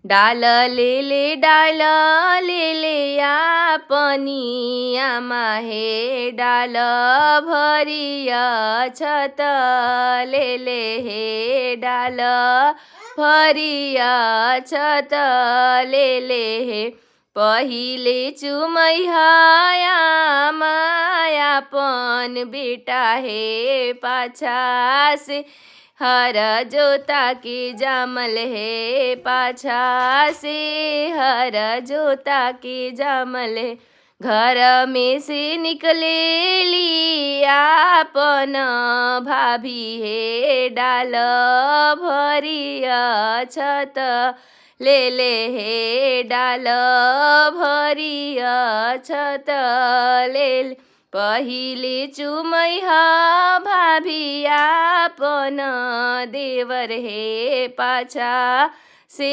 डाल ले ले आपनी आमा हे डाल भरिया छत ले हे डाल भरिया छत ले हे पहिले चुमैया मायापन बेटा हे पाछा से हर जोता के जामल है पाछा से हर जोता के जामल है घर में से निकलेली आपन भाभी हे डाल भरिया छत ले हे डाल भरिया छत ले पहिले चुमैहा भाभी आपन देवर हे पाछा से